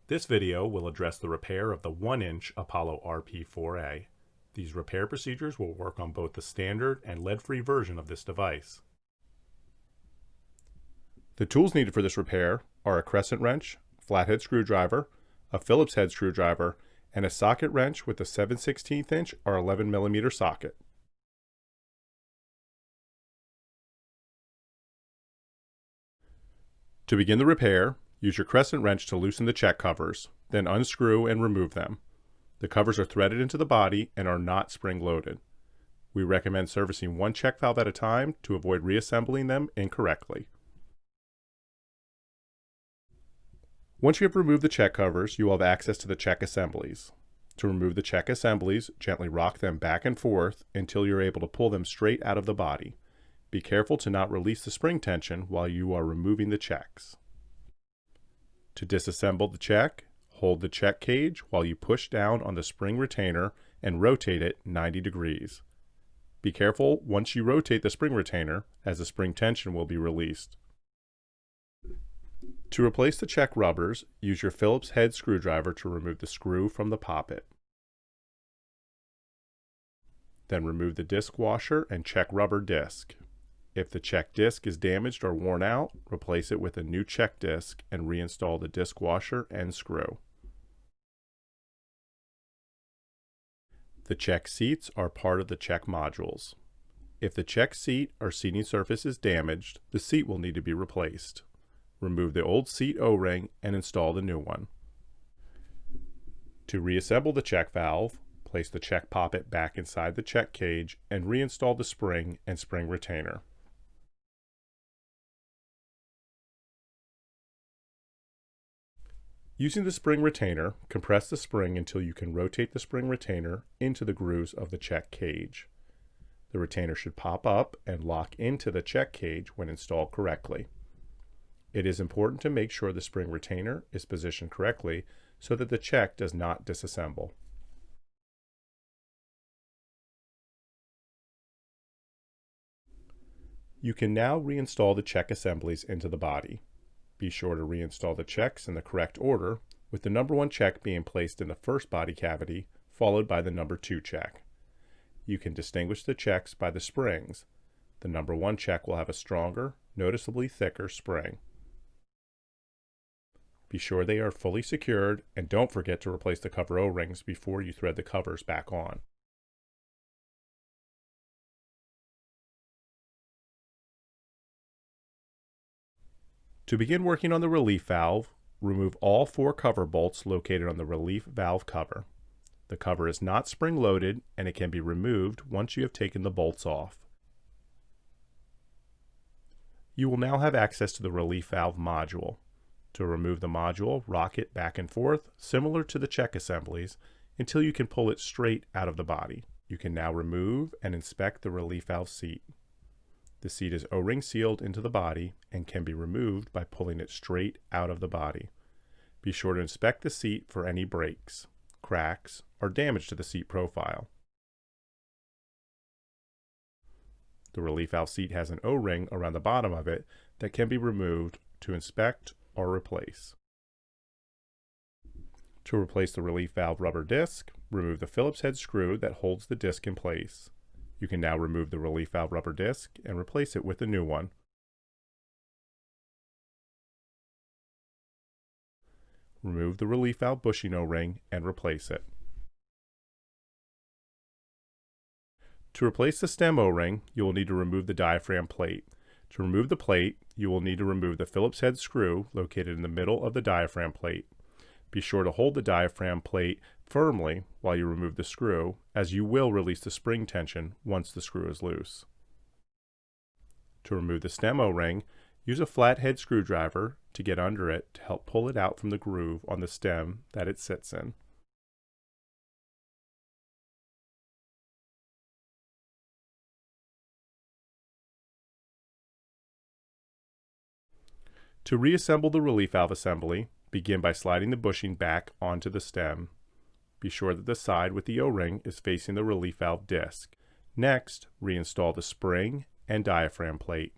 This video will address the repair of the 1-inch Apollo RP4A. These repair procedures will work on both the standard and lead-free version of this device. The tools needed for this repair are a crescent wrench, flathead screwdriver, a Phillips head screwdriver, and a socket wrench with a 7/16 inch or 11 millimeter socket. To begin the repair, use your crescent wrench to loosen the check covers, then unscrew and remove them. The covers are threaded into the body and are not spring-loaded. We recommend servicing one check valve at a time to avoid reassembling them incorrectly. Once you have removed the check covers, you will have access to the check assemblies. To remove the check assemblies, gently rock them back and forth until you're able to pull them straight out of the body. Be careful to not release the spring tension while you are removing the checks. To disassemble the check, hold the check cage while you push down on the spring retainer and rotate it 90 degrees. Be careful once you rotate the spring retainer, as the spring tension will be released. To replace the check rubbers, use your Phillips head screwdriver to remove the screw from the poppet. Then remove the disc washer and check rubber disc. If the check disc is damaged or worn out, replace it with a new check disc and reinstall the disc washer and screw. The check seats are part of the check modules. If the check seat or seating surface is damaged, the seat will need to be replaced. Remove the old seat O-ring and install the new one. To reassemble the check valve, place the check poppet back inside the check cage and reinstall the spring and spring retainer. Using the spring retainer, compress the spring until you can rotate the spring retainer into the grooves of the check cage. The retainer should pop up and lock into the check cage when installed correctly. It is important to make sure the spring retainer is positioned correctly so that the check does not disassemble. You can now reinstall the check assemblies into the body. Be sure to reinstall the checks in the correct order, with the number 1 check being placed in the first body cavity, followed by the number 2 check. You can distinguish the checks by the springs. The number 1 check will have a stronger, noticeably thicker spring. Be sure they are fully secured, and don't forget to replace the cover O-rings before you thread the covers back on. To begin working on the relief valve, remove all 4 cover bolts located on the relief valve cover. The cover is not spring-loaded and it can be removed once you have taken the bolts off. You will now have access to the relief valve module. To remove the module, rock it back and forth, similar to the check assemblies, until you can pull it straight out of the body. You can now remove and inspect the relief valve seat. The seat is O-ring sealed into the body and can be removed by pulling it straight out of the body. Be sure to inspect the seat for any breaks, cracks, or damage to the seat profile. The relief valve seat has an O-ring around the bottom of it that can be removed to inspect or replace. To replace the relief valve rubber disc, remove the Phillips head screw that holds the disc in place. You can now remove the relief valve rubber disc and replace it with a new one. Remove the relief valve bushing O-ring and replace it. To replace the stem O-ring, you will need to remove the diaphragm plate. To remove the plate, you will need to remove the Phillips head screw located in the middle of the diaphragm plate. Be sure to hold the diaphragm plate firmly while you remove the screw, as you will release the spring tension once the screw is loose. To remove the stem O-ring, use a flathead screwdriver to get under it to help pull it out from the groove on the stem that it sits in. To reassemble the relief valve assembly, begin by sliding the bushing back onto the stem. Be sure that the side with the O-ring is facing the relief valve disc. Next, reinstall the spring and diaphragm plate.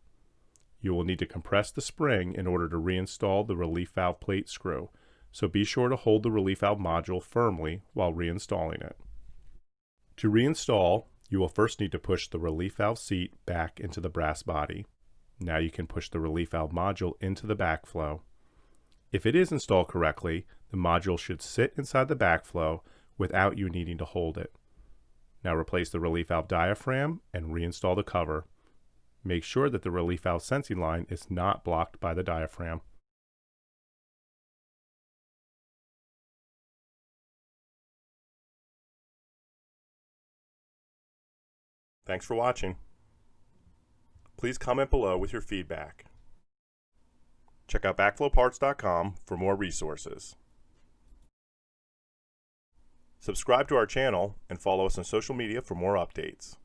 You will need to compress the spring in order to reinstall the relief valve plate screw. so be sure to hold the relief valve module firmly while reinstalling it. To reinstall, you will first need to push the relief valve seat back into the brass body. Now you can push the relief valve module into the backflow. If it is installed correctly, the module should sit inside the backflow without you needing to hold it. Now replace the relief valve diaphragm and reinstall the cover. Make sure that the relief valve sensing line is not blocked by the diaphragm. Thanks for watching. Please comment below with your feedback. Check out backflowparts.com for more resources. Subscribe to our channel and follow us on social media for more updates.